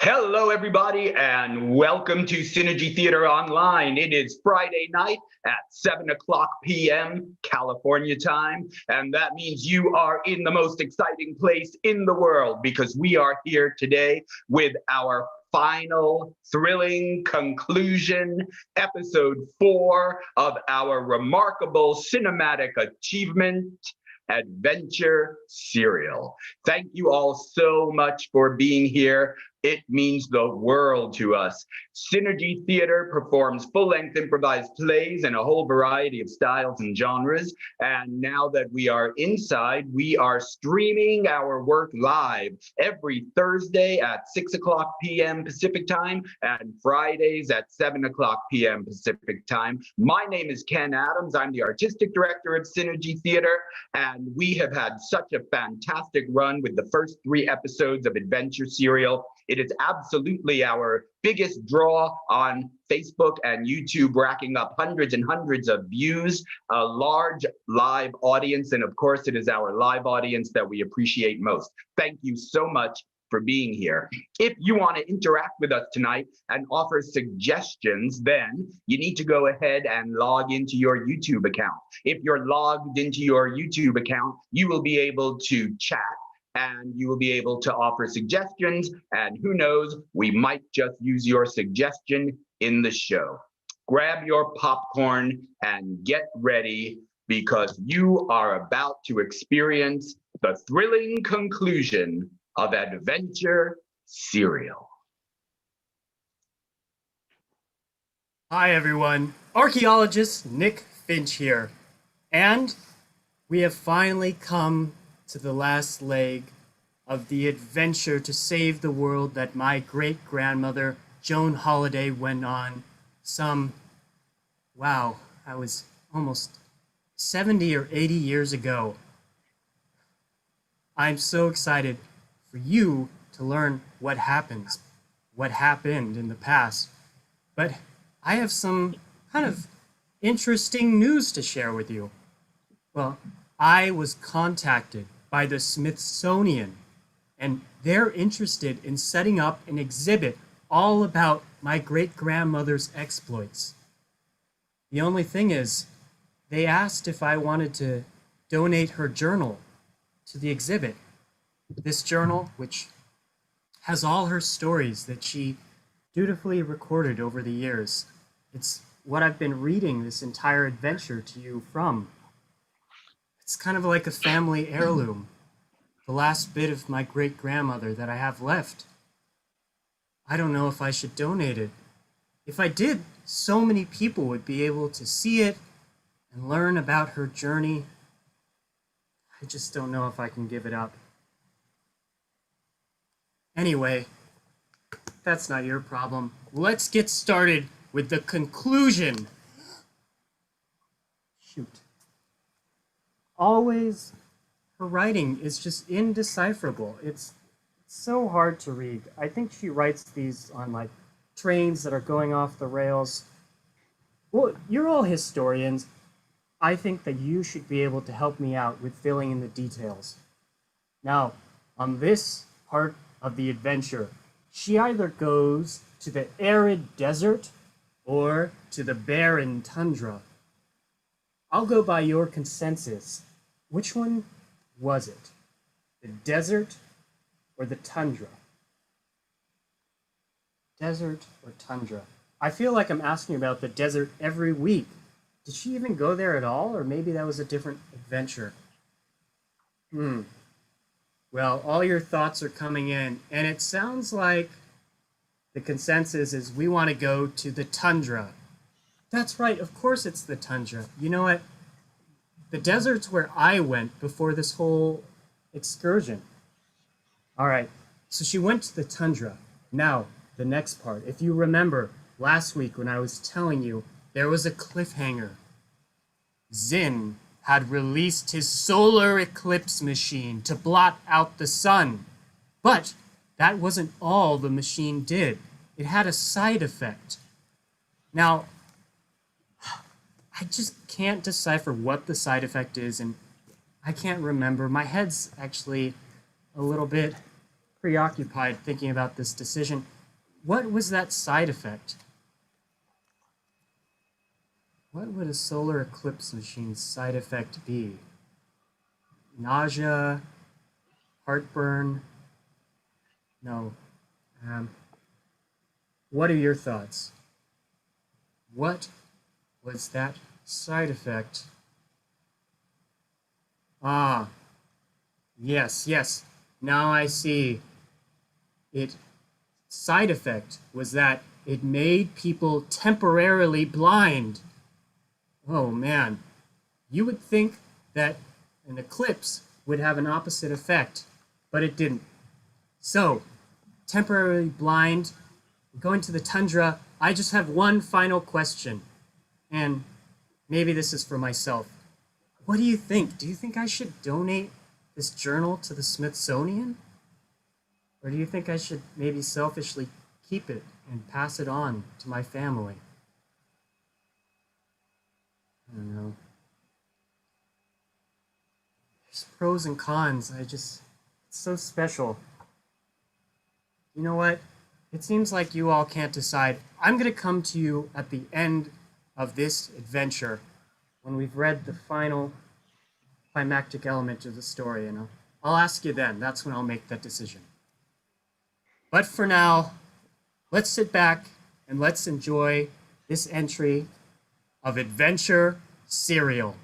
Hello, everybody, and welcome to Synergy Theater Online. It is Friday night at 7 o'clock p.m. California time, and that means you are in the most exciting place in the world because we are here today with our final thrilling conclusion, episode 4 of our remarkable cinematic achievement adventure serial. Thank you all so much for being here. It means the world to us. Synergy Theater performs full-length improvised plays in a whole variety of styles and genres. And now that we are inside, we are streaming our work live every Thursday at 6 o'clock p.m. Pacific time and Fridays at 7 o'clock p.m. Pacific time. My name is Ken Adams. I'm the artistic director of Synergy Theater, and we have had such a fantastic run with the first 3 episodes of Adventure Serial. It is absolutely our biggest draw on Facebook and YouTube, racking up hundreds and hundreds of views, a large live audience, and of course, it is our live audience that we appreciate most. Thank you so much for being here. If you want to interact with us tonight and offer suggestions, then you need to go ahead and log into your YouTube account. If you're logged into your YouTube account, you will be able to chat and you will be able to offer suggestions, and who knows, we might just use your suggestion in the show. Grab your popcorn and get ready because you are about to experience the thrilling conclusion of Adventure Serial. Hi everyone, archaeologist Nick Finch here, and we have finally come to the last leg of the adventure to save the world that my great-grandmother Joan Holliday went on I was almost 70 or 80 years ago. I'm so excited for you to learn what happened in the past. But I have some kind of interesting news to share with you. Well, I was contacted by the Smithsonian, and they're interested in setting up an exhibit all about my great-grandmother's exploits. The only thing is, they asked if I wanted to donate her journal to the exhibit. This journal, which has all her stories that she dutifully recorded over the years. It's what I've been reading this entire adventure to you from. It's kind of like a family heirloom, the last bit of my great-grandmother that I have left. I don't know if I should donate it. If I did, so many people would be able to see it and learn about her journey. I just don't know if I can give it up. Anyway, that's not your problem. Let's get started with the conclusion. Shoot. Always, her writing is just indecipherable. It's so hard to read. I think she writes these on like trains that are going off the rails. Well, you're all historians. I think that you should be able to help me out with filling in the details. Now, on this part of the adventure, she either goes to the arid desert or to the barren tundra. I'll go by your consensus. Which one was it? The desert or the tundra? Desert or tundra? I feel like I'm asking about the desert every week. Did she even go there at all? Or maybe that was a different adventure. Well, all your thoughts are coming in, and it sounds like the consensus is we want to go to the tundra. That's right, of course it's the tundra. You know what? The desert's where I went before this whole excursion. All right, so she went to the tundra. Now, the next part. If you remember last week when I was telling you there was a cliffhanger. Zinn had released his solar eclipse machine to blot out the sun. But that wasn't all the machine did. It had a side effect. Now, I just can't decipher what the side effect is, and I can't remember. My head's actually a little bit preoccupied thinking about this decision. what was that side effect? What would a solar eclipse machine's side effect be? Nausea? Heartburn? No. What are your thoughts? What was that side effect? Ah, yes. Now I see. Side effect was that it made people temporarily blind. Oh man, you would think that an eclipse would have an opposite effect, but it didn't. So, temporarily blind, going to the tundra, I just have one final question. And maybe this is for myself. What do you think? Do you think I should donate this journal to the Smithsonian? Or do you think I should maybe selfishly keep it and pass it on to my family? I don't know. There's pros and cons. It's so special. You know what? It seems like you all can't decide. I'm going to come to you at the end of this adventure when we've read the final climactic element of the story, and I'll ask you then. That's when I'll make that decision. But for now, let's sit back and let's enjoy this entry of Adventure Serial.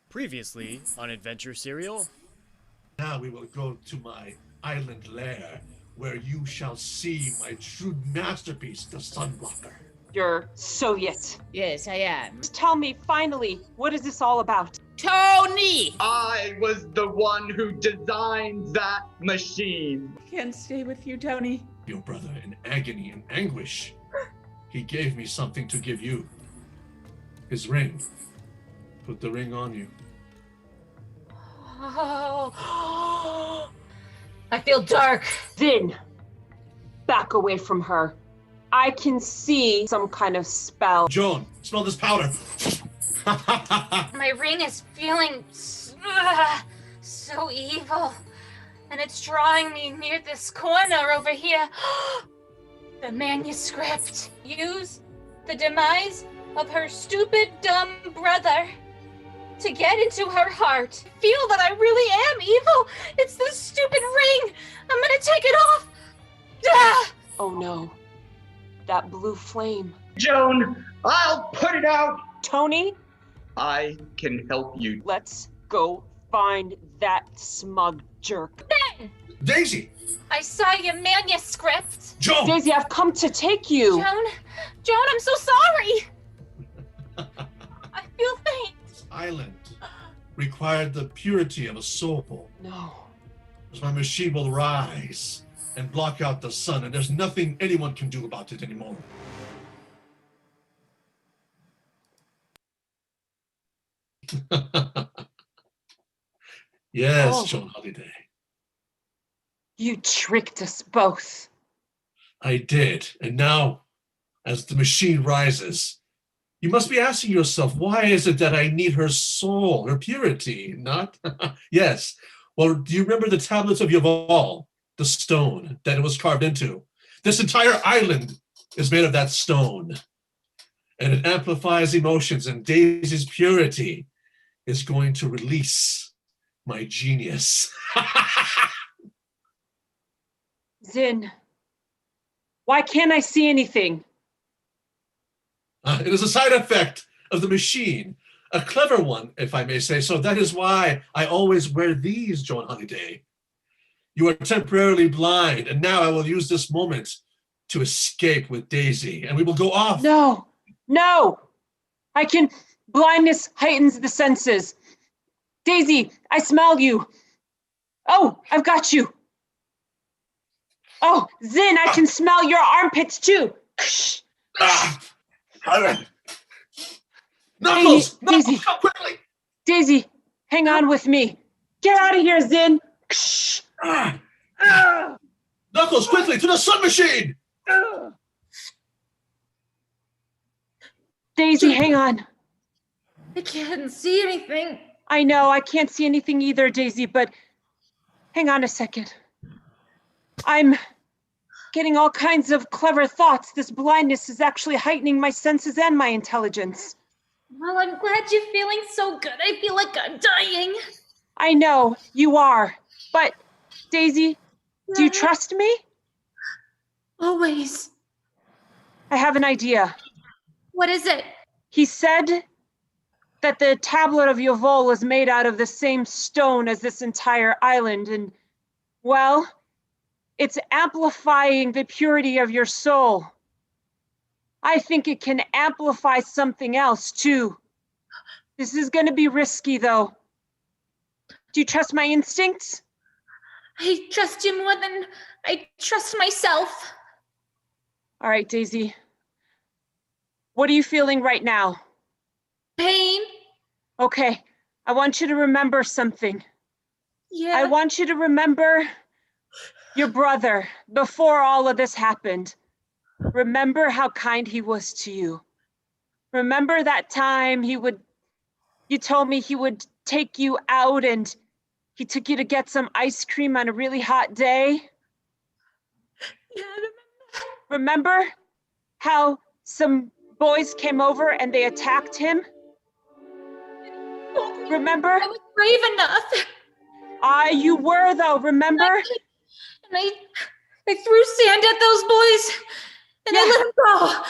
Previously on Adventure Serial. Now we will go to my island lair, where you shall see my true masterpiece, the Sunblocker. You're Soviet. Yes, I am. Just tell me, finally, what is this all about? Tony! I was the one who designed that machine. Can't stay with you, Tony. Your brother in agony and anguish. He gave me something to give you. His ring. Put the ring on you. Oh. I feel dark. Then, back away from her. I can see some kind of spell. Joan, smell this powder. My ring is feeling so evil, and it's drawing me near this corner over here. The manuscript. Use the demise of her stupid, dumb brother to get into her heart. Feel that I really am evil. It's this stupid ring. I'm gonna take it off. Ah! Oh no, that blue flame. Joan, I'll put it out. Tony, I can help you. let's go find that smug jerk. Daisy! I saw your manuscript. Joan! Daisy, I've come to take you. Joan, I'm so sorry. I feel faint. This island required the purity of a soul. No. My machine will rise and block out the sun, and there's nothing anyone can do about it anymore. Yes, Oh. Joan Holiday. You tricked us both. I did. And now, as the machine rises, you must be asking yourself, why is it that I need her soul, her purity, not? Yes. Well, do you remember the tablets of Yaval, the stone that it was carved into? This entire island is made of that stone. And it amplifies emotions, and Daisy's purity is going to release my genius. Zin, why can't I see anything? It is a side effect of the machine, a clever one, if I may say so. That is why I always wear these, Joan Holiday. You are temporarily blind, and now I will use this moment to escape with Daisy, and we will go off. No. Blindness heightens the senses. Daisy, I smell you. Oh, I've got you. Oh, Zin, I can smell your armpits too. Knuckles! Daisy. Knuckles, come quickly! Daisy, hang on with me. Get out of here, Zin. Knuckles, quickly, to the sun machine! Daisy, hang on. I can't see anything. I know, I can't see anything either, Daisy, but hang on a second. I'm getting all kinds of clever thoughts. This blindness is actually heightening my senses and my intelligence. Well, I'm glad you're feeling so good. I feel like I'm dying. I know, you are. But, Daisy, do you trust me? Always. I have an idea. What is it? He said that the tablet of Yovol is made out of the same stone as this entire island, and, well, it's amplifying the purity of your soul. I think it can amplify something else, too. This is going to be risky, though. Do you trust my instincts? I trust you more than I trust myself. All right, Daisy. What are you feeling right now? Pain? Okay, I want you to remember something. Yeah. I want you to remember your brother before all of this happened. Remember how kind he was to you. Remember that time you told me he would take you out and he took you to get some ice cream on a really hot day? Yeah, Remember how some boys came over and they attacked him? Remember? I was brave enough. You were though, remember? And I threw sand at those boys and I let them go.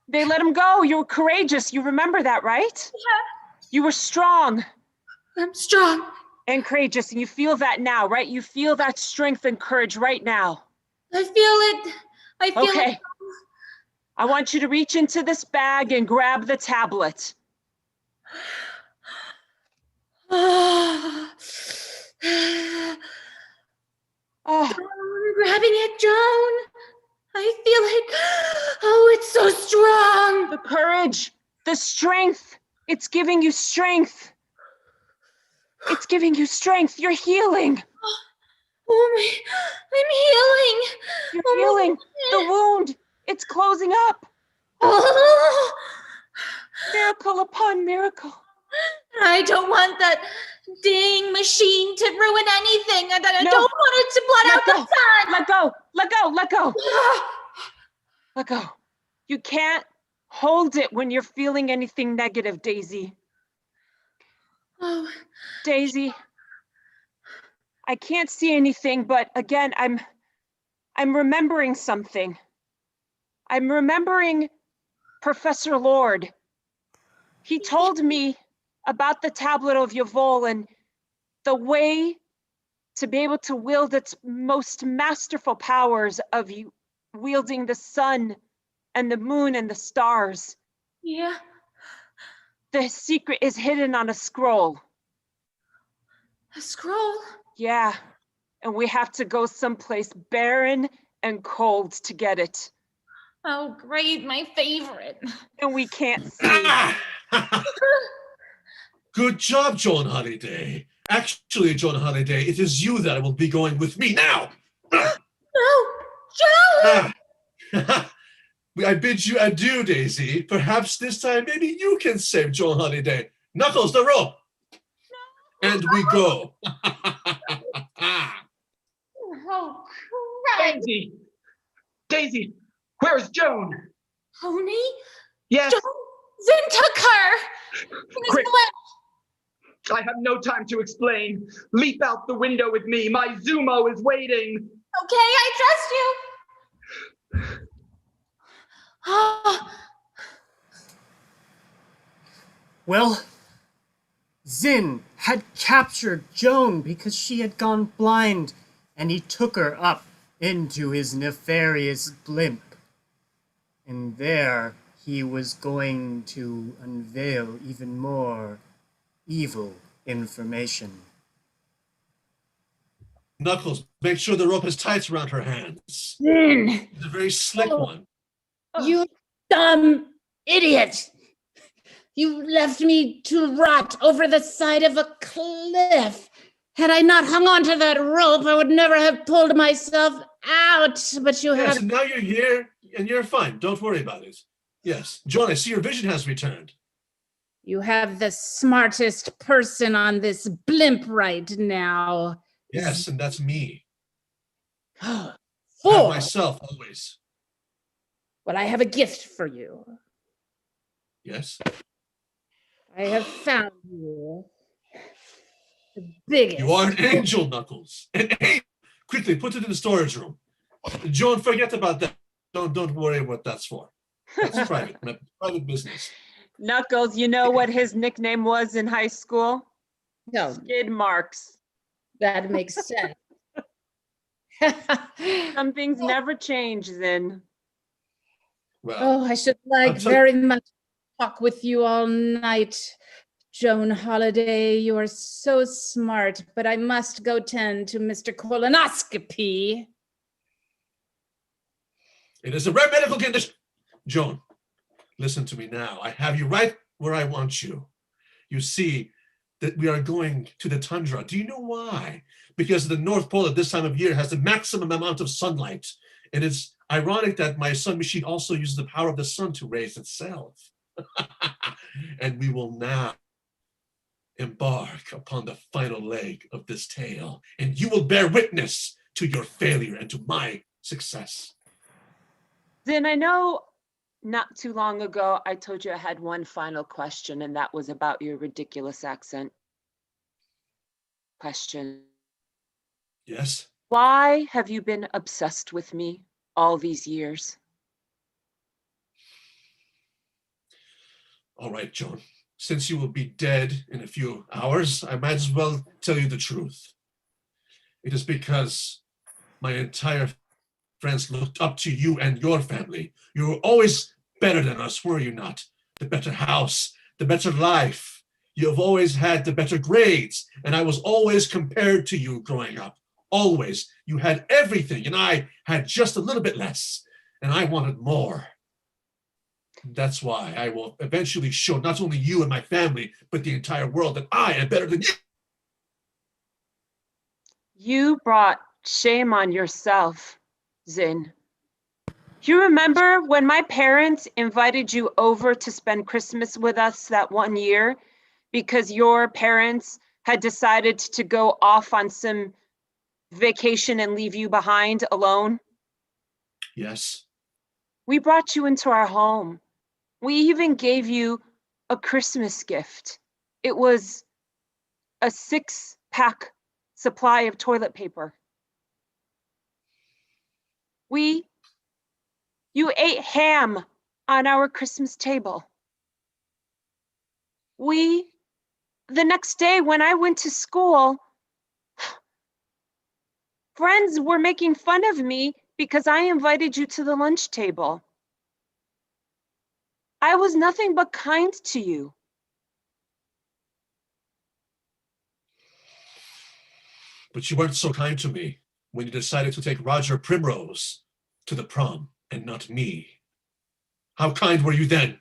They let him go. You were courageous. You remember that, right? Yeah. You were strong. I'm strong. And courageous, and you feel that now, right? You feel that strength and courage right now. I feel it. I feel Okay. it. I want you to reach into this bag and grab the tablet. Oh. Oh, I'm grabbing it, Joan. I feel it. Oh, it's so strong. the courage, the strength. It's giving you strength. It's giving you strength. You're healing. Oh, I'm healing. You're healing. The wound, it's closing up. Oh. Miracle upon miracle. I don't want that dang machine to ruin anything. I No. don't want it to blot out the sun. Let go. Let go. Let go. Let go. You can't hold it when you're feeling anything negative, Daisy. Oh. Daisy, I can't see anything, but again, I'm remembering something. I'm remembering Professor Lord. He told me about the tablet of Yovol and the way to be able to wield its most masterful powers of you wielding the sun and the moon and the stars. Yeah. The secret is hidden on a scroll. A scroll? Yeah, and we have to go someplace barren and cold to get it. Oh, great, my favorite. And we can't see. Good job, John Holiday. Actually, John Holiday, it is you that will be going with me now. No, Joan! I bid you adieu, Daisy. Perhaps this time maybe you can save John Holiday. Knuckles, the rope. And we go. Oh, crap. Daisy, where's Joan? Pony? Yes, Joan? Zin took her! In his Quick. blip. I have no time to explain. Leap out the window with me. My Zumo is waiting. Okay, I trust you. Oh, Well, Zin had captured Joan because she had gone blind, and he took her up into his nefarious blimp. And there he was going to unveil even more evil information. Knuckles, make sure the rope has tights around her hands. Zin, It's a very slick Oh. one. you dumb idiot. You left me to rot over the side of a cliff. Had I not hung onto that rope, I would never have pulled myself out. But you Yes, had. and now you're here and you're fine. Don't worry about it. Yes. John, I see your vision has returned. You have the smartest person on this blimp right now. Yes, and that's me. I have Fool. myself always. Well, I have a gift for you. Yes. I have found you the biggest. You are an angel, Knuckles. An angel. Quickly, put it in the storage room. John, forget about that. Don't worry what that's for. That's private. Private business. Knuckles, you know what his nickname was in high school? No, Skid Marks. that makes sense. Some things never change, Zin. Well, Oh, I should like very much talk with you all night. Joan Holiday, you are so smart, but I must go tend to Mr. Colonoscopy. it is a rare medical condition. Joan, listen to me now. I have you right where I want you. You see that we are going to the tundra. Do you know why? Because the North Pole at this time of year has the maximum amount of sunlight. And it's ironic that my sun machine also uses the power of the sun to raise itself. And we will now embark upon the final leg of this tale, and you will bear witness to your failure and to my success. Zin, I know not too long ago I told you I had one final question, and that was about your ridiculous accent. Question. Yes? Why have you been obsessed with me all these years? All right, Joan. Since you will be dead in a few hours, I might as well tell you the truth. It is because my entire friends looked up to you and your family. You were always better than us, were you not? The better house, the better life. You have always had the better grades, and I was always compared to you growing up. Always. You had everything, and I had just a little bit less, and I wanted more. That's why I will eventually show not only you and my family, but the entire world that I am better than you. You brought shame on yourself, Zin. You remember when my parents invited you over to spend Christmas with us that one year because your parents had decided to go off on some vacation and leave you behind alone? Yes. We brought you into our home. We even gave you a Christmas gift. It was a 6-pack supply of toilet paper. You ate ham on our Christmas table. The next day when I went to school, friends were making fun of me because I invited you to the lunch table. I was nothing but kind to you. But you weren't so kind to me when you decided to take Roger Primrose to the prom and not me. How kind were you then?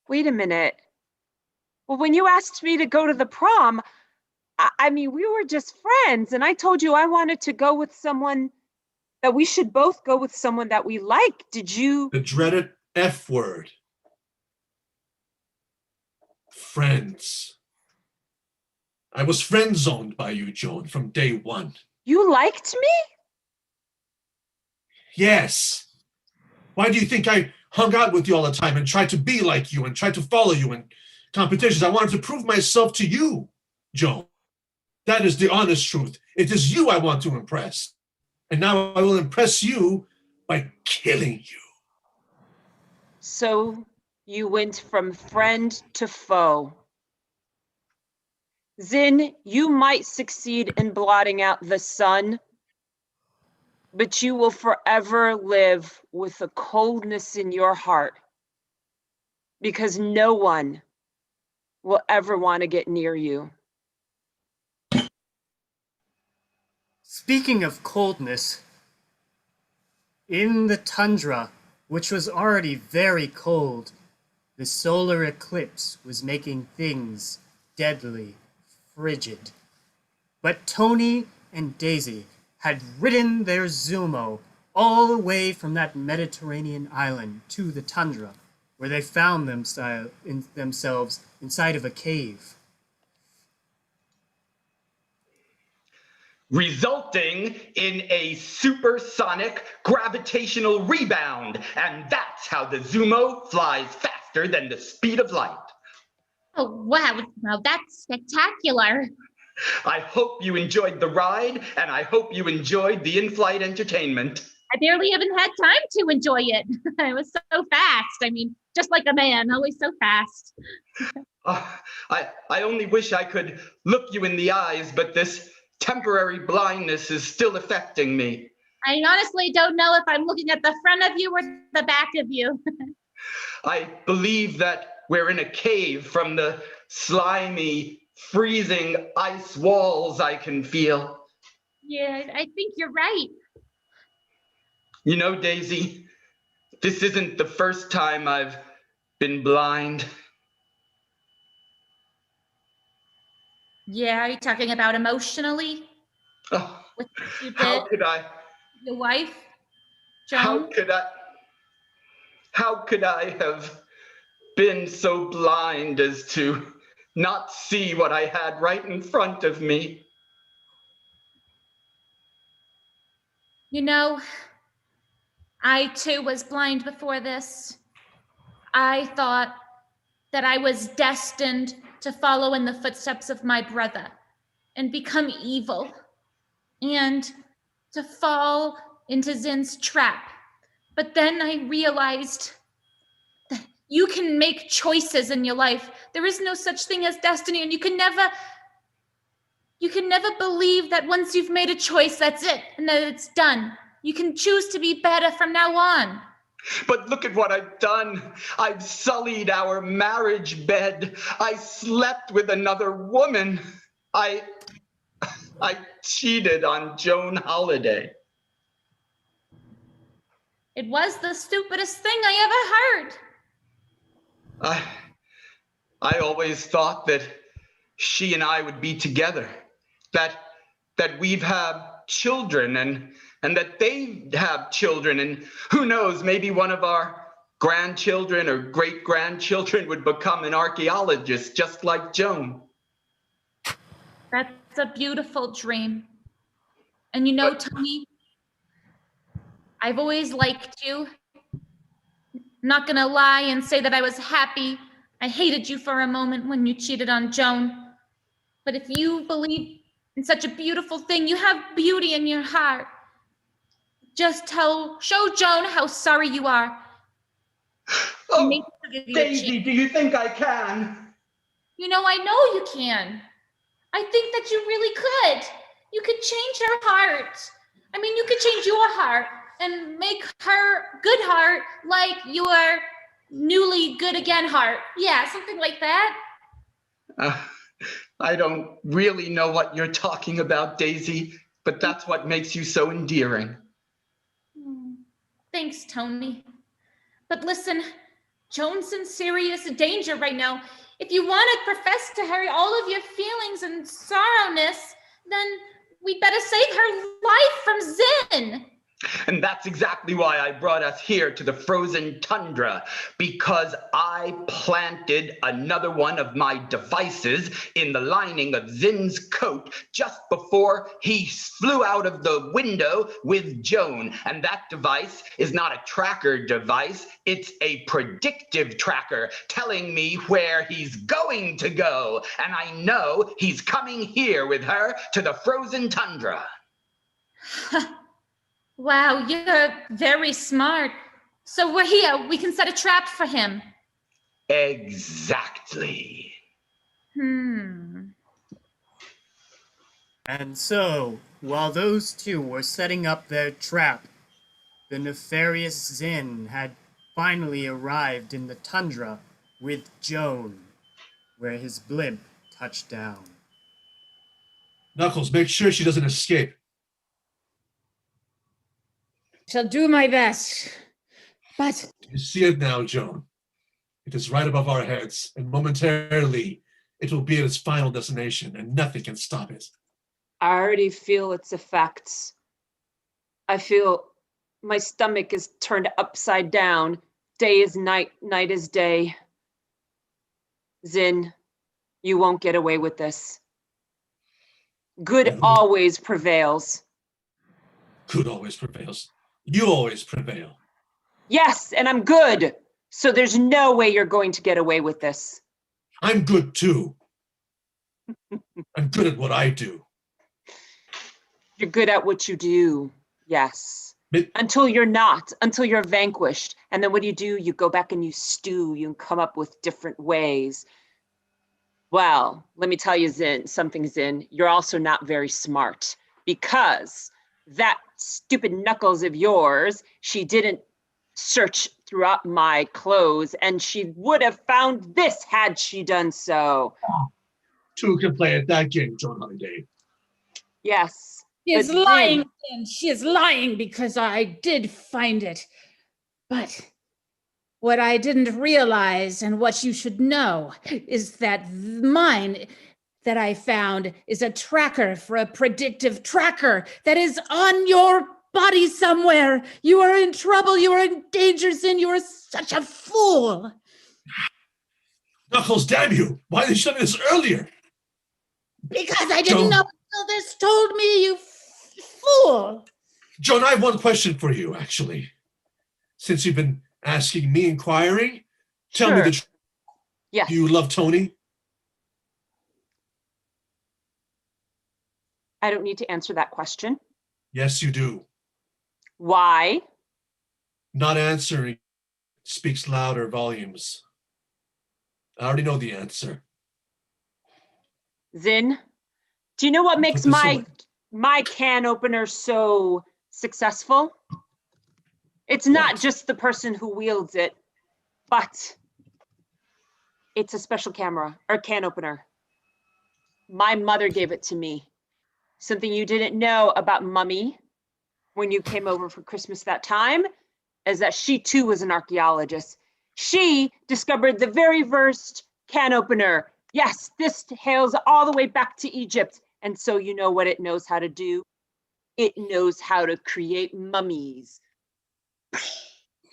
Wait a minute. Well, when you asked me to go to the prom, I mean, we were just friends, and I told you I wanted to go with someone, that we should both go with someone that we like. Did you? The dreaded F word. Friends. I was friend zoned by you, Joan, from day one. You liked me? Yes. Why do you think I hung out with you all the time and tried to be like you and tried to follow you in competitions? I wanted to prove myself to you, Joan. That is the honest truth. It is you I want to impress. And now I will impress you by killing you. So you went from friend to foe. Zin, you might succeed in blotting out the sun, but you will forever live with a coldness in your heart because no one will ever want to get near you. Speaking of coldness, in the tundra, which was already very cold, the solar eclipse was making things deadly, frigid. But Tony and Daisy had ridden their Zumo all the way from that Mediterranean island to the tundra, where they found themselves inside of a cave. Resulting in a supersonic gravitational rebound. And that's how the Zumo flies faster than the speed of light. Oh, wow. Now that's spectacular. I hope you enjoyed the ride, and I hope you enjoyed the in-flight entertainment. I barely even had time to enjoy it. It was so fast. I mean, just like a man, always so fast. I only wish I could look you in the eyes, but this temporary blindness is still affecting me. I honestly don't know if I'm looking at the front of you or the back of you. I believe that we're in a cave. From the slimy, freezing ice walls I can feel. Yeah, I think you're right. You know, Daisy, this isn't the first time I've been blind. Yeah, are you talking about emotionally? Oh, With what you did? how could I? Your wife? How Joan? could I have been so blind as to not see what I had right in front of me? You know, I too was blind before this. I thought that I was destined to follow in the footsteps of my brother and become evil and to fall into Zin's trap. But then I realized that you can make choices in your life. There is no such thing as destiny, and you can never believe that once you've made a choice, that's it, and that it's done. You can choose to be better from now on. But look at what I've done. I've sullied our marriage bed. I slept with another woman. I cheated on Joan Holiday. It was the stupidest thing I ever heard. I always thought that she and I would be together, that we've had children and that they have children, and who knows, maybe one of our grandchildren or great-grandchildren would become an archaeologist just like Joan. That's a beautiful dream. And you know, Tony, I've always liked you. Not gonna lie and say that I was happy. I hated you for a moment when you cheated on Joan. But if you believe in such a beautiful thing, you have beauty in your heart. Just show Joan how sorry you are. Oh, Daisy, do you think I can? You know, I know you can. I think that you really could. You could change her heart. I mean, you could change your heart and make her good heart like your newly good again heart. Yeah, something like that. I don't really know what you're talking about, Daisy, but that's what makes you so endearing. Thanks, Tony. But listen, Joan's in serious danger right now. If you want to profess to her all of your feelings and sorrowness, then we'd better save her life from Zin. And that's exactly why I brought us here to the frozen tundra, because I planted another one of my devices in the lining of Zin's coat just before he flew out of the window with Joan. And that device is not a tracker device, it's a predictive tracker telling me where he's going to go. And I know he's coming here with her to the frozen tundra. Wow, you're very smart. So we're here. We can set a trap for him. Exactly. And so, while those two were setting up their trap, the nefarious Zin had finally arrived in the tundra with Joan, where his blimp touched down. Knuckles, make sure she doesn't escape. Shall do my best. But You see it now, Joan. It is right above our heads, and momentarily it will be at its final destination, and nothing can stop it. I already feel its effects. I feel my stomach is turned upside down. Day is night, night is day. Zin, you won't get away with this. Good always prevails. Good always prevails. You always prevail. Yes, and I'm good. So there's no way you're going to get away with this. I'm good too. I'm good at what I do. You're good at what you do. Yes. Until you're not, until you're vanquished. And then what do? You go back and you stew. You come up with different ways. Well, let me tell you, Zin, you're also not very smart, because that stupid Knuckles of yours, she didn't search throughout my clothes, and she would have found this had she done so. Two can play at that game, Joan Holiday. Yes. she is lying, and she is lying because I did find it. But what I didn't realize, and what you should know, is that mine that I found is a tracker for a predictive tracker that is on your body somewhere. You are in trouble. You are in danger, Zin. You are such a fool. Knuckles, damn you! Why didn't you tell me this earlier? Because I didn't know until this told me, you fool. Joan, I have one question for you, actually. Since you've been asking me, inquiring, tell me the truth. Yes. Do you love Tony? I don't need to answer that question. Yes, you do. Why? Not answering speaks louder volumes. I already know the answer. Zin, do you know what makes Put this away. my can opener so successful? It's not What? just the person who wields it, but it's a special camera or can opener. My mother gave it to me. Something you didn't know about Mummy when you came over for Christmas that time is that she too was an archaeologist. She discovered the very first can opener. Yes, this hails all the way back to Egypt. And so you know what it knows how to do? It knows how to create mummies.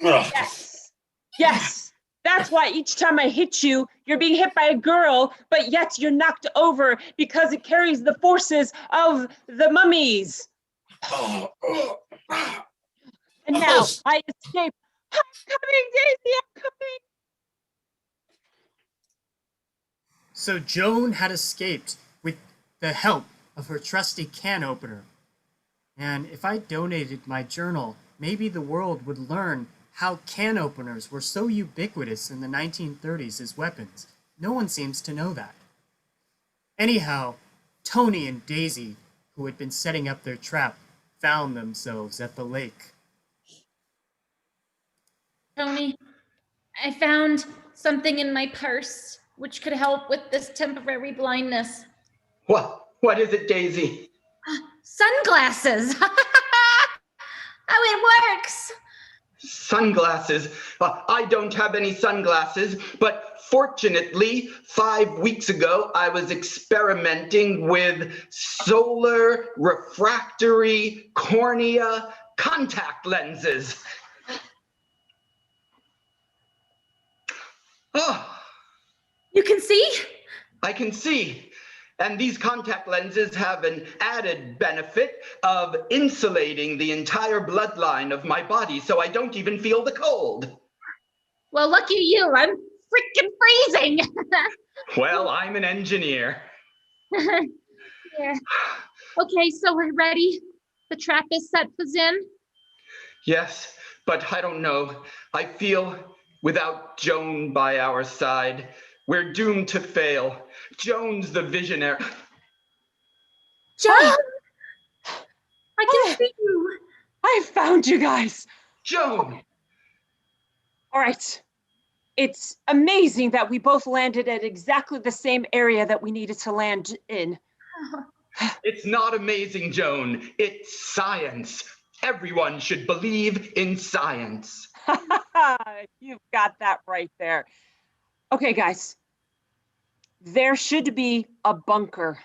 Yes, yes. That's why each time I hit you, you're being hit by a girl, but yet you're knocked over because it carries the forces of the mummies. And now I escape. I'm coming, Daisy, I'm coming. So Joan had escaped with the help of her trusty can opener. And if I donated my journal, maybe the world would learn how can openers were so ubiquitous in the 1930s as weapons. No one seems to know that. Anyhow, Tony and Daisy, who had been setting up their trap, found themselves at the lake. Tony, I found something in my purse which could help with this temporary blindness. What is it, Daisy? Sunglasses! Oh, it works! Sunglasses. I don't have any sunglasses, but fortunately, 5 weeks ago, I was experimenting with solar refractory cornea contact lenses. Oh, You can see? I can see. And these contact lenses have an added benefit of insulating the entire bloodline of my body, so I don't even feel the cold. Well, lucky you, I'm freaking freezing! Well, I'm an engineer. Yeah. Okay, so we're ready? The trap is set for Zin? Yes, but I don't know. I feel without Joan by our side, we're doomed to fail. Joan's the visionary. Joan! I can see you! I found you guys. Joan! All right. It's amazing that we both landed at exactly the same area that we needed to land in. It's not amazing, Joan. It's science. Everyone should believe in science. You've got that right there. Okay, guys. There should be a bunker.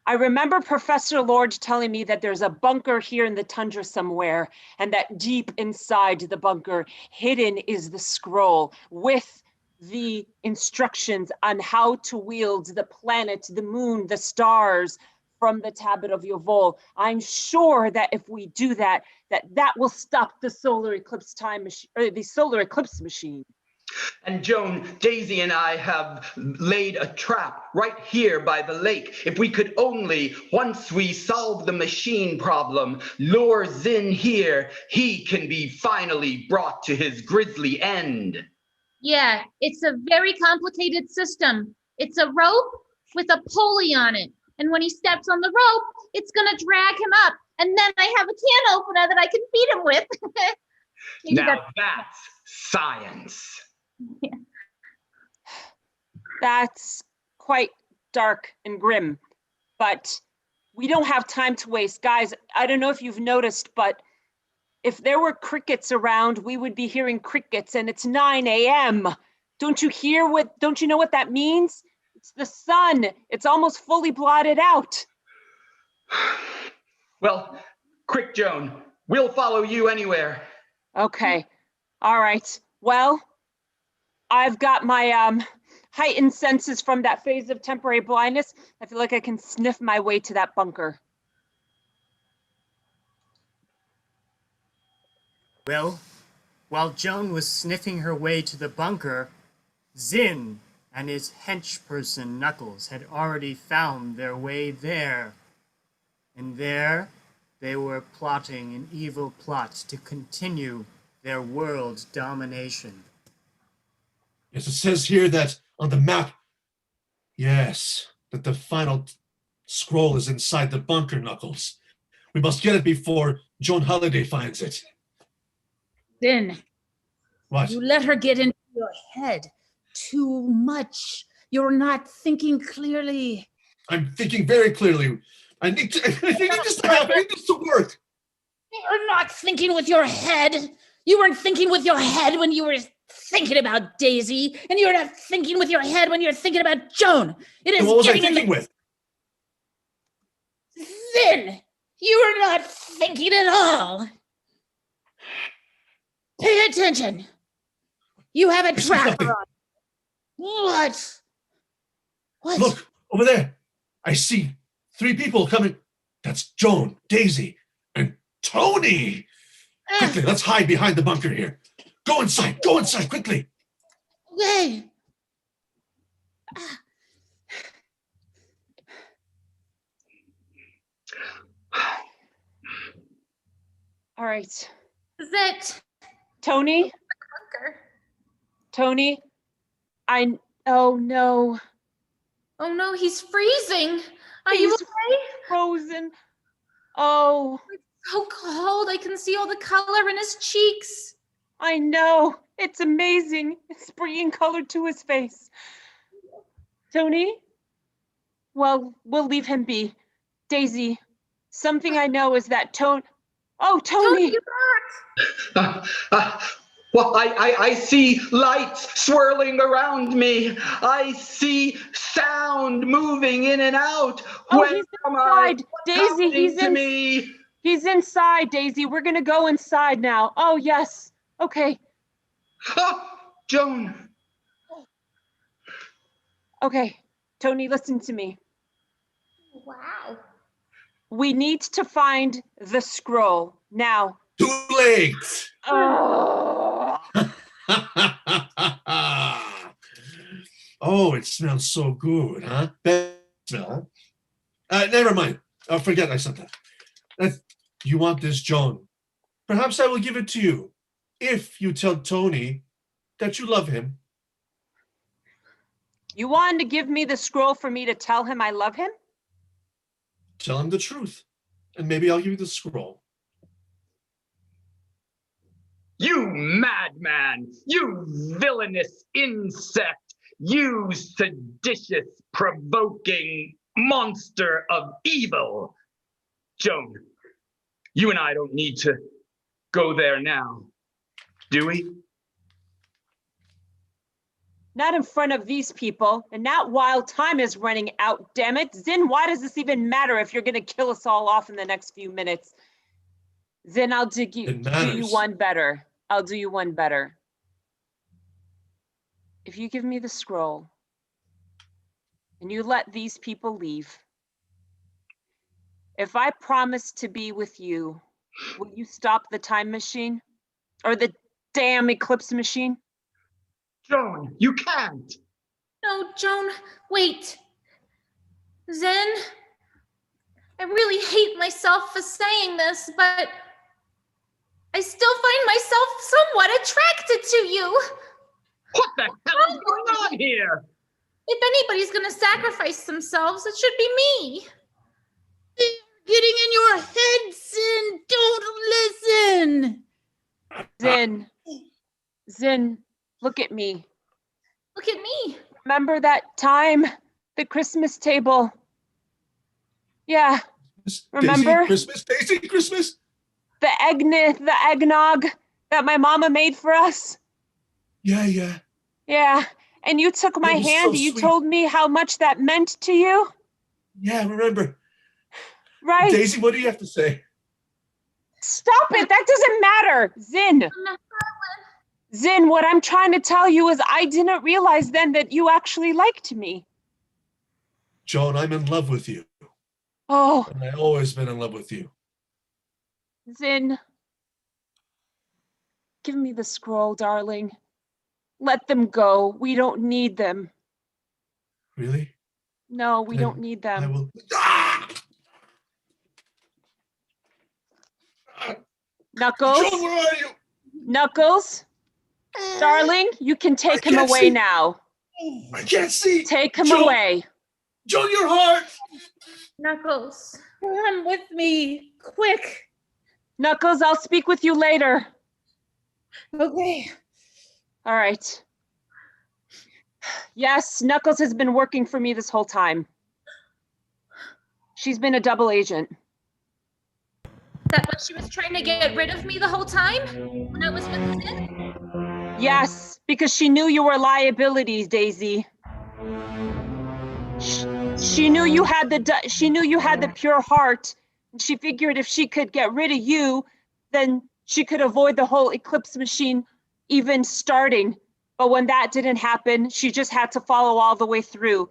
I remember Professor Lord telling me that there's a bunker here in the tundra somewhere, and that deep inside the bunker, hidden is the scroll with the instructions on how to wield the planet, the moon, the stars from the tablet of Yovol. I'm sure that if we do that, that will stop the solar eclipse time machine, or the solar eclipse machine. And Joan, Daisy and I have laid a trap right here by the lake. If we could only, once we solve the machine problem, lure Zin here, he can be finally brought to his grisly end. Yeah, it's a very complicated system. It's a rope with a pulley on it. And when he steps on the rope, it's gonna drag him up. And then I have a can opener that I can feed him with. Now that's science. Yeah. That's quite dark and grim, but we don't have time to waste. Guys, I don't know if you've noticed, but if there were crickets around, we would be hearing crickets, and it's 9 a.m. Don't you know what that means? It's the sun. It's almost fully blotted out. Well, quick, Joan, we'll follow you anywhere. Okay, all right. Well, I've got my heightened senses from that phase of temporary blindness. I feel like I can sniff my way to that bunker. Well, while Joan was sniffing her way to the bunker, Zin and his henchperson Knuckles had already found their way there. And there, they were plotting an evil plot to continue their world domination. Yes, it says here that on the map, yes, that the final scroll is inside the bunker, Knuckles. We must get it before Joan Holiday finds it. Then What? you let her get into your head too much. You're not thinking clearly. I'm thinking very clearly. I need this to happen. I need this to work. You're not thinking with your head. You weren't thinking with your head when you were thinking about Daisy, and you're not thinking with your head when you're thinking about Joan. It is And what was I getting in thinking with? Then you are not thinking at all. Pay attention. You have a I see tracker nothing. on. What? What? Look, over there. I see 3 people coming. That's Joan, Daisy, and Tony. Quickly, let's hide behind the bunker here. Go inside, quickly. Okay. All right. Is it Tony? bunker? Tony? Oh no. Oh no, he's freezing. Are He's you okay? frozen. Oh, So cold. I can see all the color in his cheeks. I know. It's amazing. It's bringing color to his face. Tony? Well, we'll leave him be. Daisy, something I know is that Oh, Tony! You're back. Well, I see lights swirling around me. I see sound moving in and out. Oh, Where he's am I? inside. What's Daisy, happening to me? He's inside, Daisy. We're gonna go inside now. Oh, yes. Okay. Oh, Joan. Okay. Tony, listen to me. Wow. We need to find the scroll. Now. Too late. Oh. Oh, it smells so good, huh? That smell. Never mind. Forget I said that. You want this, Joan? Perhaps I will give it to you if you tell Tony that you love him. You wanted to give me the scroll for me to tell him I love him? Tell him the truth, and maybe I'll give you the scroll. You madman! You villainous insect! You seditious, provoking monster of evil! Joan, you and I don't need to go there now, do we? Not in front of these people, and not while time is running out, damn it. Zin, why does this even matter if you're gonna kill us all off in the next few minutes? Zin, I'll do you one better. I'll do you one better. If you give me the scroll, and you let these people leave, if I promise to be with you, will you stop the time machine? Or the damn eclipse machine? Joan, you can't! No, Joan, wait. Zen, I really hate myself for saying this, but I still find myself somewhat attracted to you. What the hell is going on here? If anybody's gonna sacrifice themselves, it should be me. They're getting in your head, Sin. Don't listen. Zin, look at me. Look at me. Remember that time? The Christmas table. Yeah, remember? Daisy, Christmas. The eggnog that my mama made for us? Yeah. Yeah, and you took my hand so and you sweet. told me how much that meant to you? Yeah, I remember. Right? Daisy, what do you have to say? Stop it, that doesn't matter. Zin, what I'm trying to tell you is I didn't realize then that you actually liked me. Joan, I'm in love with you. Oh, And I've always been in love with you. Zin, give me the scroll, darling. Let them go. We don't need them. Really? No, we Then don't need I them. will. Knuckles? Joan, where are you? Knuckles? Darling, you can take him can't away see. now. I can't see. Take him Joan. away. Joan, your heart. Knuckles. Come with me, quick. Knuckles, I'll speak with you later. Okay. All right. Yes, Knuckles has been working for me this whole time. She's been a double agent. That what she was trying to get rid of me the whole time? When I was with Zen? Yes, because she knew you were liabilities, Daisy. She knew you had the pure heart. She figured if she could get rid of you, then she could avoid the whole eclipse machine even starting. But when that didn't happen, she just had to follow all the way through.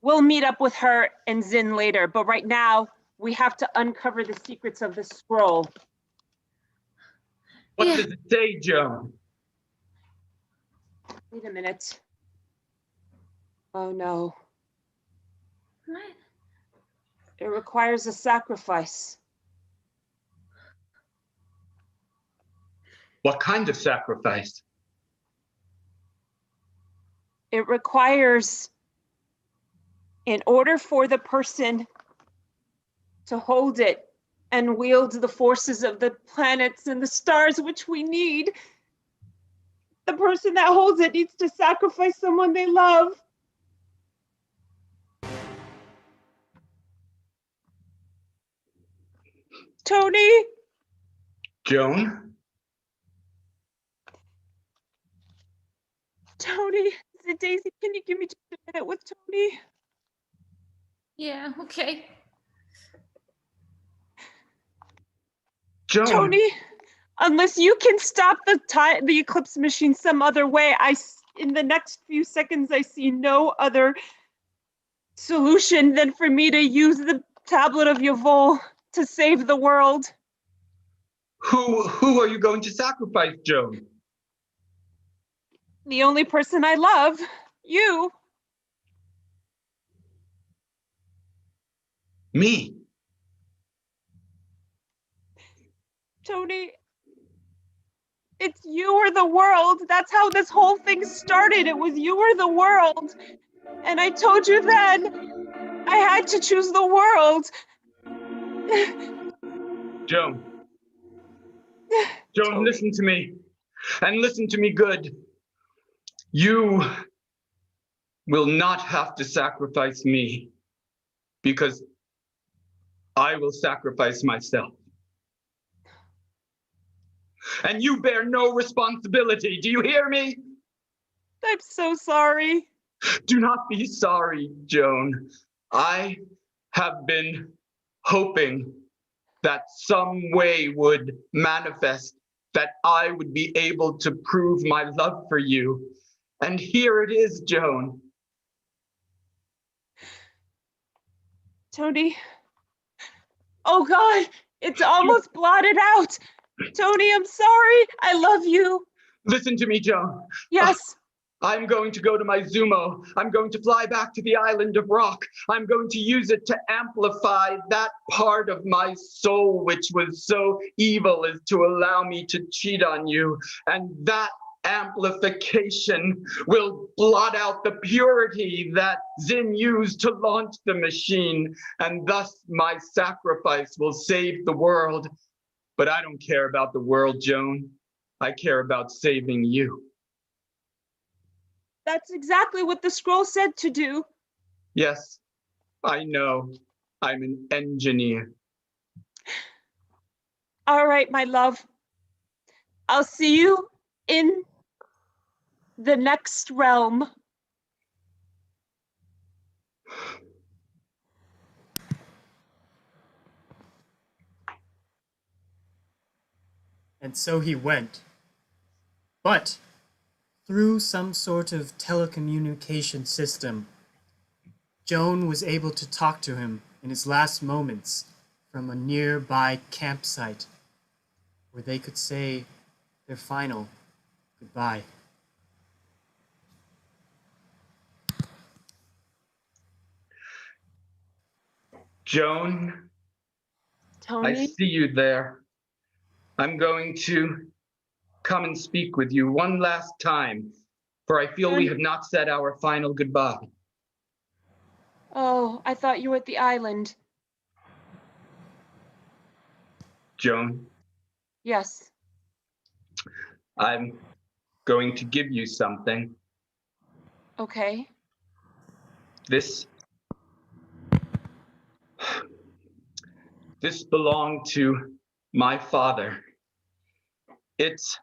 We'll meet up with her and Zin later, but right now we have to uncover the secrets of the scroll. What does it say, Joan? Wait a minute. Oh no. What? It requires a sacrifice. What kind of sacrifice? It requires, in order for the person to hold it and wield the forces of the planets and the stars, which we need, the person that holds it needs to sacrifice someone they love. Tony? Joan? Tony? Is it Daisy? Can you give me just a minute with Tony? Yeah, okay. Joan? Tony, unless you can stop the eclipse machine some other way, in the next few seconds, I see no other solution than for me to use the tablet of Yavol to save the world. Who are you going to sacrifice, Joan? The only person I love, you. Me. Tony, it's you or the world. That's how this whole thing started. It was you or the world. And I told you then, I had to choose the world. Joan. Joan, listen to me. And listen to me good. You will not have to sacrifice me, because I will sacrifice myself. And you bear no responsibility. Do you hear me? I'm so sorry. Do not be sorry, Joan. I have been hoping that some way would manifest, that I would be able to prove my love for you. And here it is, Joan. Tony. Oh God, it's almost blotted out. Tony, I'm sorry. I love you. Listen to me, Joan. Yes. I'm going to go to my Zumo. I'm going to fly back to the island of rock. I'm going to use it to amplify that part of my soul which was so evil as to allow me to cheat on you. And that amplification will blot out the purity that Zin used to launch the machine. And thus my sacrifice will save the world. But I don't care about the world, Joan. I care about saving you. That's exactly what the scroll said to do. Yes, I know. I'm an engineer. All right, my love. I'll see you in the next realm. And so he went. But through some sort of telecommunication system, Joan was able to talk to him in his last moments from a nearby campsite where they could say their final goodbye. Joan, Tony? I see you there. I'm going to come and speak with you one last time, for I feel we have not said our final goodbye. Oh, I thought you were at the island. Joan, Yes. I'm going to give you something. Okay. This belonged to my father. It's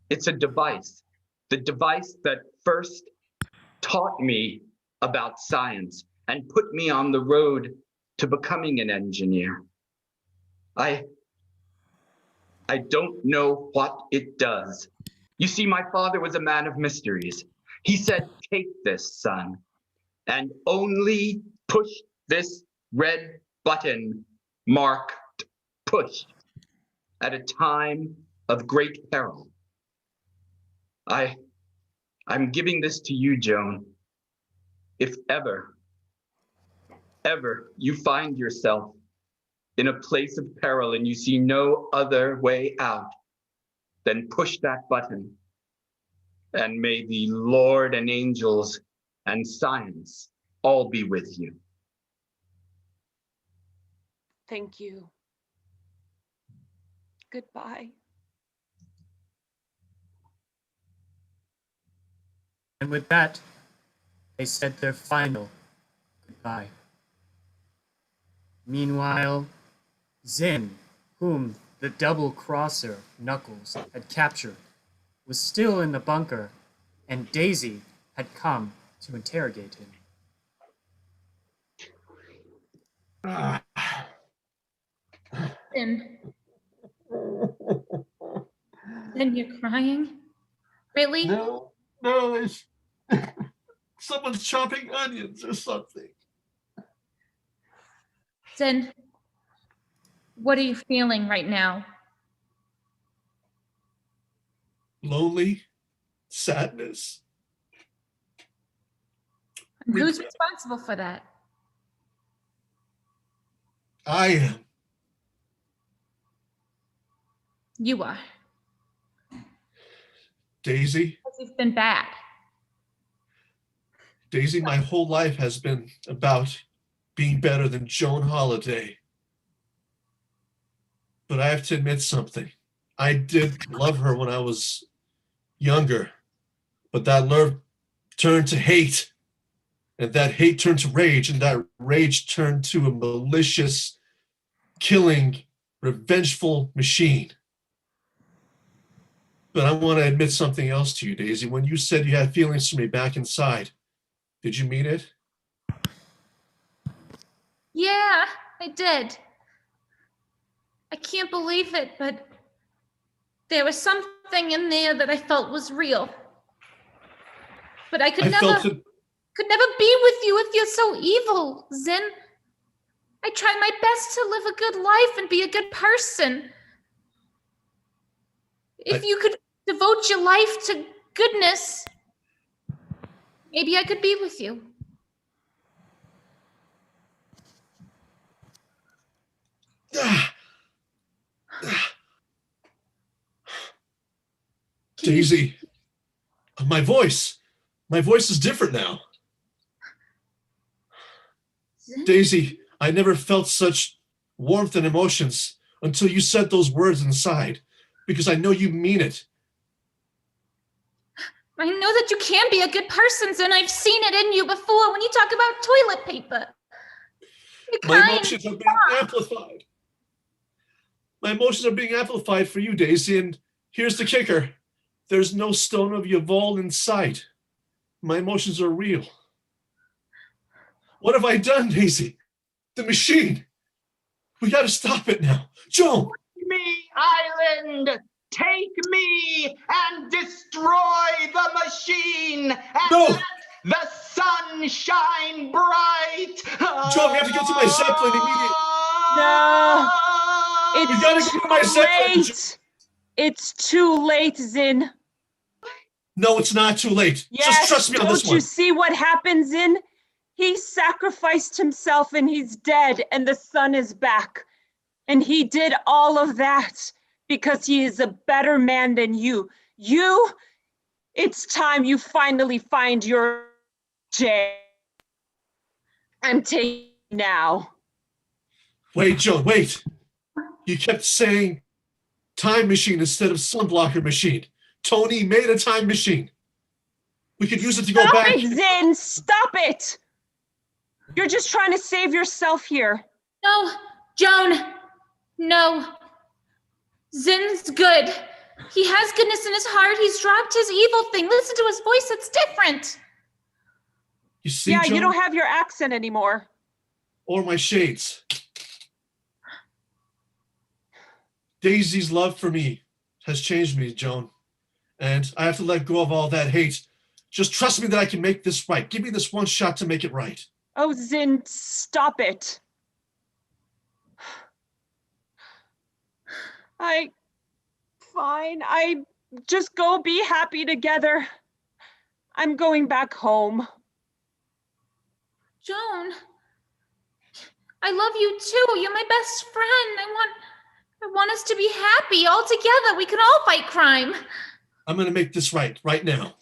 a device. The device that first taught me about science and put me on the road to becoming an engineer. I don't know what it does. You see, my father was a man of mysteries. He said, take this, son, and only push this red button marked push at a time of great peril. I'm giving this to you, Joan. If ever you find yourself in a place of peril and you see no other way out, then push that button. And may the Lord and angels and science all be with you. Thank you. Goodbye. And with that, they said their final goodbye. Meanwhile, Zin, whom the double-crosser Knuckles had captured, was still in the bunker, and Daisy had come to interrogate him. Then you're crying? Really? No, it's someone's chopping onions or something. Then what are you feeling right now? Lonely, sadness. And who's responsible for that? I am. You are. Daisy. Because you've been bad. Daisy, my whole life has been about being better than Joan Holiday. But I have to admit something. I did love her when I was younger, but that love turned to hate, and that hate turned to rage, and that rage turned to a malicious, killing, revengeful machine. But I want to admit something else to you, Daisy. When you said you had feelings for me back inside, did you mean it? Yeah, I did. I can't believe it, but there was something in there that I felt was real. But I could never be with you if you're so evil, Zin. I try my best to live a good life and be a good person. If you could devote your life to goodness, maybe I could be with you. Daisy, my voice is different now. Daisy, I never felt such warmth and emotions until you said those words inside, because I know you mean it. I know that you can be a good person, Zin. I've seen it in you before when you talk about toilet paper. My emotions are being amplified. My emotions are being amplified for you, Daisy, and here's the kicker. There's no stone of Yavol in sight. My emotions are real. What have I done, Daisy? The machine. We gotta stop it now. Joan! Me, Island! Take me and destroy the machine! And No! let the sun shine bright! Joan, we have to get to my Zeppelin immediately. No! We gotta It's get to my Zeppelin. late! It's too late, Zin. No, it's not too late. Yes, Just trust me on this don't one. you see what happens, Zin? He sacrificed himself and he's dead and the sun is back. And he did all of that because he is a better man than you. It's time you finally find your Jay. I'm taking now. Wait, Joan, wait. You kept saying time machine instead of sunblocker machine. Tony made a time machine. We could use it to go back. Stop it, Zin! Stop it! You're just trying to save yourself here. No, Joan. No. Zin's good. He has goodness in his heart. He's dropped his evil thing. Listen to his voice. It's different. You see, Yeah, Joan? you don't have your accent anymore. Or my shades. Daisy's love for me has changed me, Joan. And I have to let go of all that hate. Just trust me that I can make this right. Give me this one shot to make it right. Oh, Zin, stop it. Fine. I just go be happy together. I'm going back home. Joan, I love you too. You're my best friend. I want us to be happy all together. We can all fight crime. I'm going to make this right now.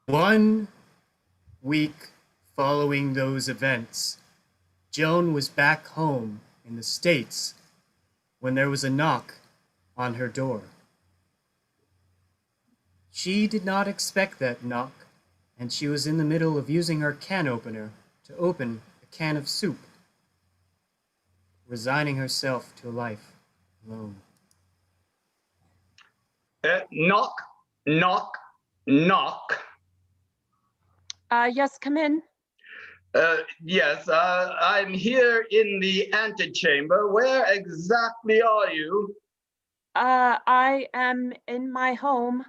One week following those events, Joan was back home in the States when there was a knock on her door. She did not expect that knock, and she was in the middle of using her can opener to open a can of soup, resigning herself to a life alone. Knock, knock, knock. Yes, come in. Yes, I'm here in the antechamber. Where exactly are you? I am in my home.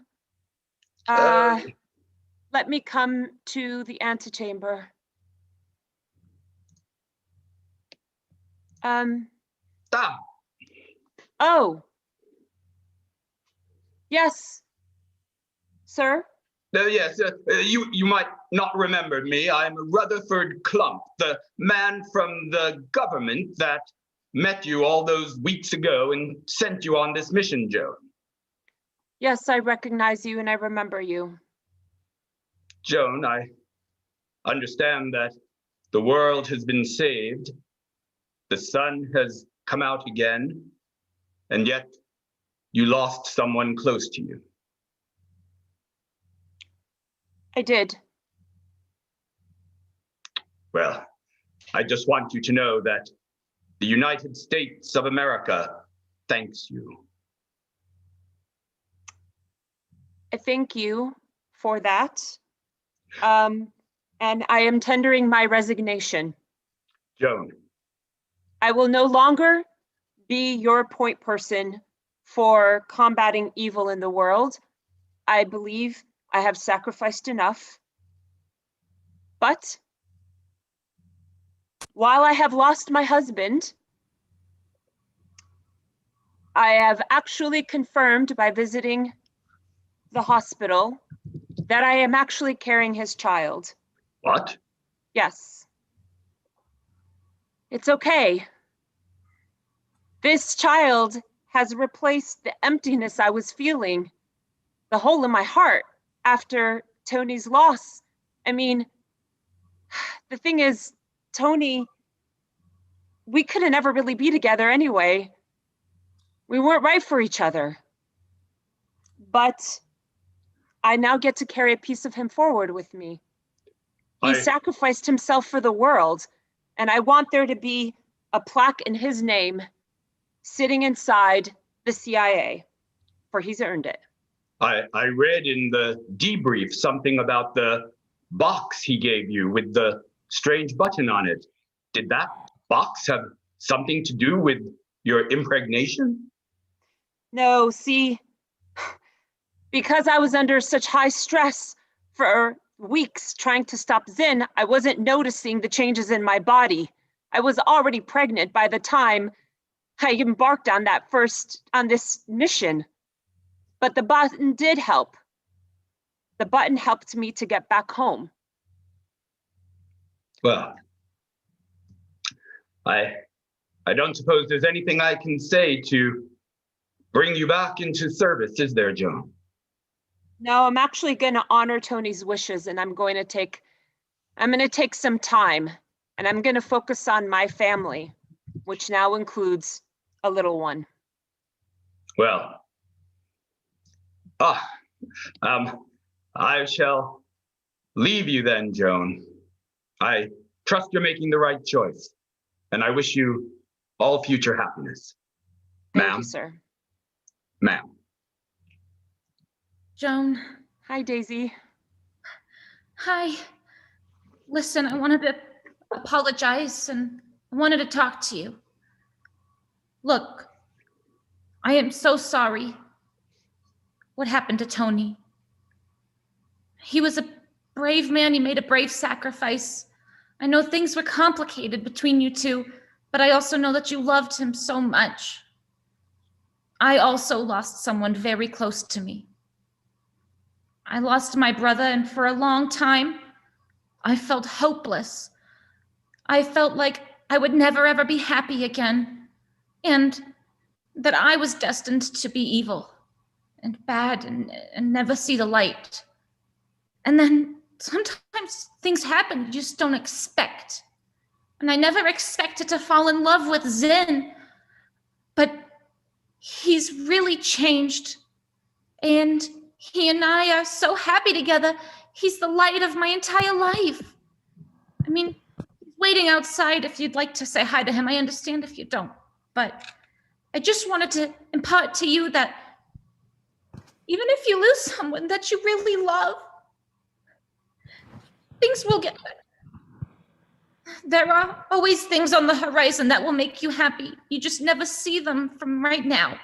Let me come to the antechamber. Stop. Oh. Yes, sir. Yes, you might not remember me. I'm Rutherford Clump, the man from the government that met you all those weeks ago and sent you on this mission, Joan. Yes, I recognize you and I remember you. Joan, I understand that the world has been saved, the sun has come out again, and yet you lost someone close to you. I did. Well, I just want you to know that the United States of America thanks you. I thank you for that. And I am tendering my resignation. Joan, I will no longer be your point person for combating evil in the world. I believe I have sacrificed enough. But while I have lost my husband, I have actually confirmed by visiting the hospital that I am actually carrying his child. what? Yes. It's okay. This child has replaced the emptiness I was feeling, the hole in my heart after Tony's loss. I mean, the thing is, Tony, we couldn't ever really be together anyway. We weren't right for each other. But I now get to carry a piece of him forward with me. He sacrificed himself for the world, and I want there to be a plaque in his name sitting inside the CIA, for he's earned it. I read in the debrief something about the box he gave you with the strange button on it. Did that box have something to do with your impregnation? No, see, because I was under such high stress for weeks trying to stop Zin, I wasn't noticing the changes in my body. I was already pregnant by the time I embarked on this mission. But the button did help. The button helped me to get back home. Well, I don't suppose there's anything I can say to bring you back into service, is there, Joan? No, I'm actually going to honor Tony's wishes, and I'm going to take some time, and I'm going to focus on my family, which now includes a little one. Well, I shall leave you then, Joan. I trust you're making the right choice, and I wish you all future happiness. Thank you, sir. Ma'am. Joan. Hi, Daisy. Hi. Listen, I wanted to apologize and I wanted to talk to you. Look, I am so sorry what happened to Tony. He was a brave man. He made a brave sacrifice. I know things were complicated between you two, but I also know that you loved him so much. I also lost someone very close to me. I lost my brother, and for a long time, I felt hopeless. I felt like I would never ever be happy again, and that I was destined to be evil and bad and never see the light. And then sometimes things happen you just don't expect. And I never expected to fall in love with Zin, but he's really changed, and he and I are so happy together. He's the light of my entire life. I mean, he's waiting outside if you'd like to say hi to him. I understand if you don't. But I just wanted to impart to you that even if you lose someone that you really love, things will get better. There are always things on the horizon that will make you happy. You just never see them from right now.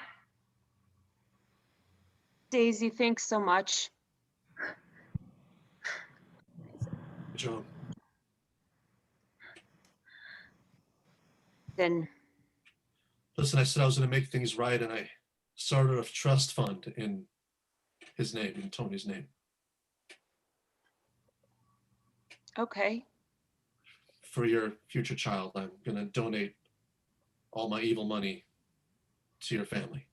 Daisy, thanks so much. Joan. Then Listen, I said I was going to make things right, and I started a trust fund in his name, in Tony's name. okay. For your future child, I'm going to donate all my evil money to your family.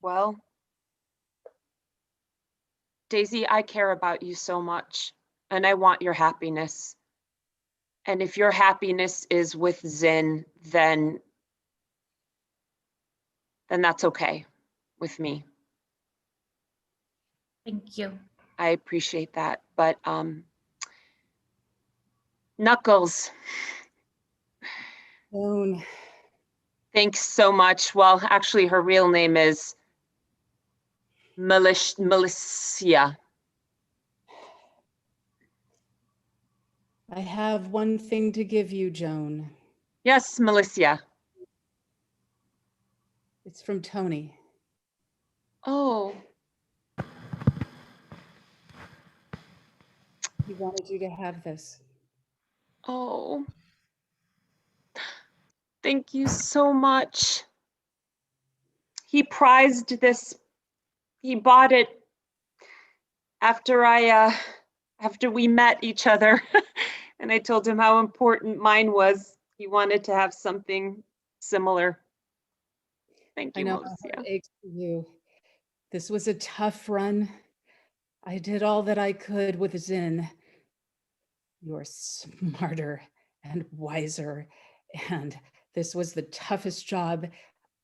Well, Daisy, I care about you so much, and I want your happiness. And if your happiness is with Zin, then that's okay with me. Thank you. I appreciate that. But Knuckles, Swoon. thanks so much. Well, actually, her real name is Milicia. I have one thing to give you, Joan. Yes, Milicia. It's from Tony. Oh, He wanted you to have this. oh. Thank you so much. He prized this. He bought it after after we met each other. And I told him how important mine was. He wanted to have something similar. Thank you, I know Milicia. my heart aches for you. This was a tough run. I did all that I could with Zin. You're smarter and wiser, and this was the toughest job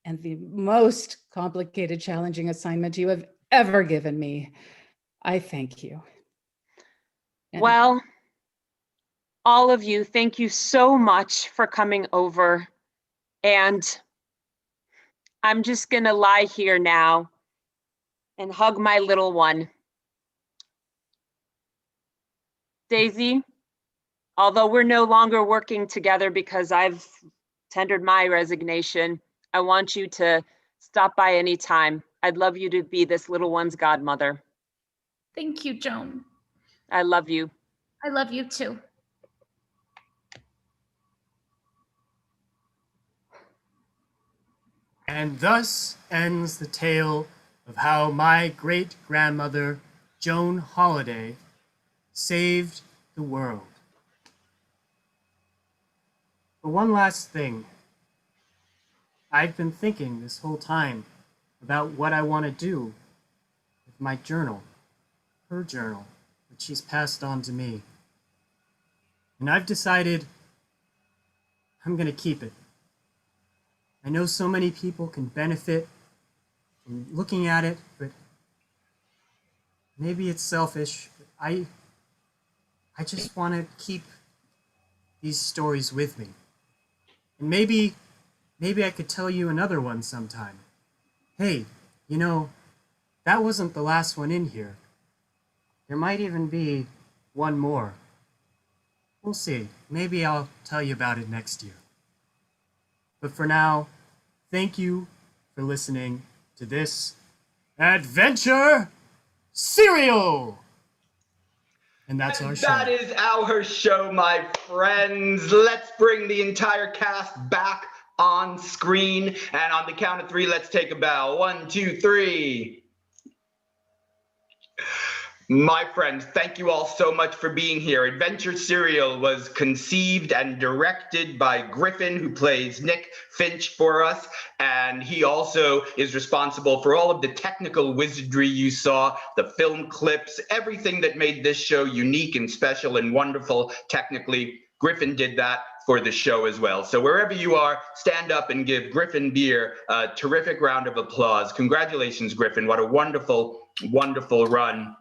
and the most complicated, challenging assignment you have ever given me. I thank you. And Well, all of you, thank you so much for coming over. And I'm just gonna lie here now and hug my little one. Daisy, although we're no longer working together because I've tendered my resignation, I want you to stop by anytime. I'd love you to be this little one's godmother. Thank you, Joan. I love you. I love you too. And thus ends the tale of how my great-grandmother, Joan Holliday, saved the world. But one last thing. I've been thinking this whole time about what I want to do with my journal, her journal, that she's passed on to me. And I've decided I'm going to keep it. I know so many people can benefit from looking at it, but maybe it's selfish. But I just want to keep these stories with me. And maybe I could tell you another one sometime. Hey, you know, that wasn't the last one in here. There might even be one more. We'll see. Maybe I'll tell you about it next year. But for now, thank you for listening to this Adventure Serial. And that's our show. That is our show, my friends. Let's bring the entire cast back on screen. And on the count of 3, let's take a bow. 1, 2, 3. My friends, thank you all so much for being here. Adventure Serial was conceived and directed by Griffin, who plays Nick Finch for us, and he also is responsible for all of the technical wizardry you saw, the film clips, everything that made this show unique and special and wonderful technically. Griffin did that for the show as well. So wherever you are, stand up and give Griffin Beer a terrific round of applause. Congratulations, Griffin. What a wonderful, wonderful run.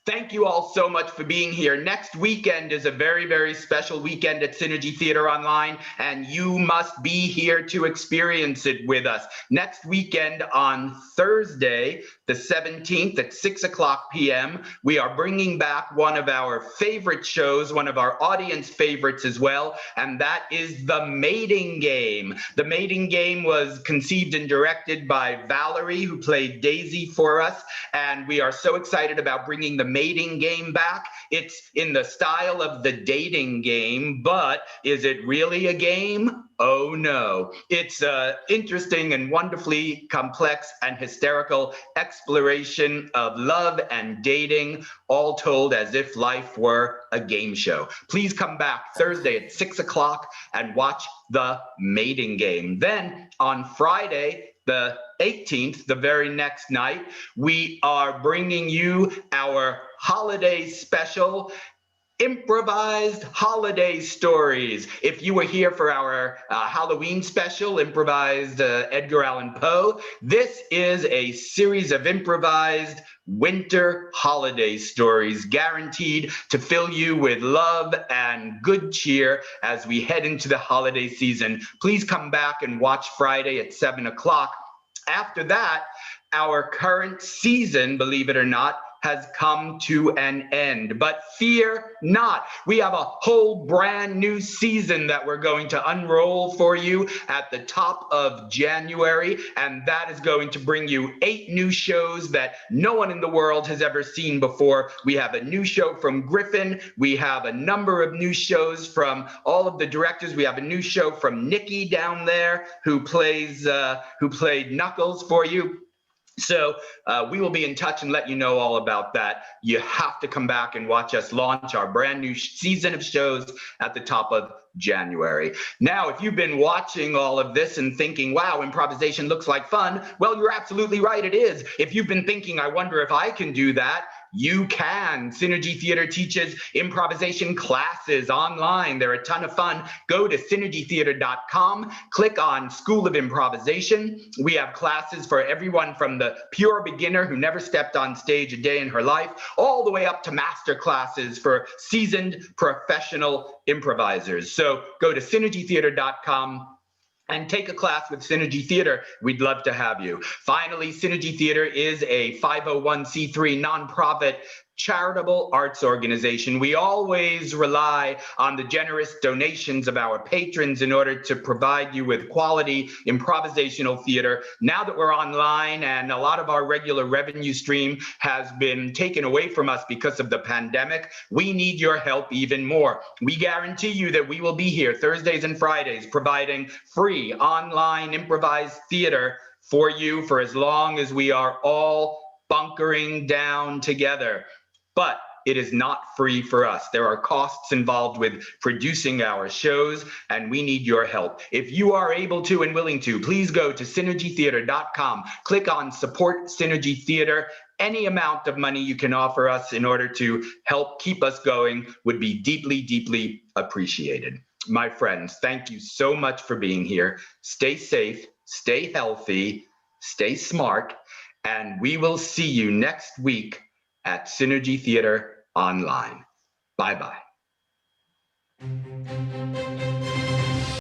Thank you all so much for being here. Next weekend is a very, very special weekend at Synergy Theater Online, and you must be here to experience it with us. Next weekend on Thursday, the 17th at 6:00 p.m., we are bringing back one of our favorite shows, one of our audience favorites as well, and that is The Mating Game. The Mating Game was conceived and directed by Valerie, who played Daisy for us, and we are so excited about bringing The Mating Game back. It's in the style of the dating game, but is it really a game? Oh no. It's an interesting and wonderfully complex and hysterical exploration of love and dating, all told as if life were a game show. Please come back Thursday at 6:00 and watch The Mating Game. Then on Friday, the 18th, the very next night, we are bringing you our holiday special, improvised holiday stories. If you were here for our Halloween special, improvised Edgar Allan Poe, this is a series of improvised winter holiday stories guaranteed to fill you with love and good cheer as we head into the holiday season. Please come back and watch Friday at 7 o'clock. After that, our current season, believe it or not, has come to an end. But fear not. We have a whole brand new season that we're going to unroll for you at the top of January, and that is going to bring you 8 new shows that no one in the world has ever seen before. We have a new show from Griffin. We have a number of new shows from all of the directors. We have a new show from Nikki down there who played Knuckles for you. So we will be in touch and let you know all about that. You have to come back and watch us launch our brand new season of shows at the top of January. Now, if you've been watching all of this and thinking, wow, improvisation looks like fun, well, you're absolutely right, it is. If you've been thinking, I wonder if I can do that, you can. Synergy Theater teaches improvisation classes online. They're a ton of fun. Go to synergytheater.com, click on School of Improvisation. We have classes for everyone from the pure beginner who never stepped on stage a day in her life, all the way up to master classes for seasoned professional improvisers. So go to synergytheater.com and take a class with Synergy Theater. We'd love to have you. Finally, Synergy Theater is a 501c3 nonprofit charitable arts organization. We always rely on the generous donations of our patrons in order to provide you with quality improvisational theater. Now that we're online and a lot of our regular revenue stream has been taken away from us because of the pandemic, we need your help even more. We guarantee you that we will be here Thursdays and Fridays providing free online improvised theater for you for as long as we are all bunkering down together. But it is not free for us. There are costs involved with producing our shows, and we need your help. If you are able to and willing to, please go to synergytheater.com, click on Support Synergy Theater. Any amount of money you can offer us in order to help keep us going would be deeply, deeply appreciated. My friends, thank you so much for being here. Stay safe, stay healthy, stay smart, and we will see you next week at Synergy Theater Online. Bye-bye.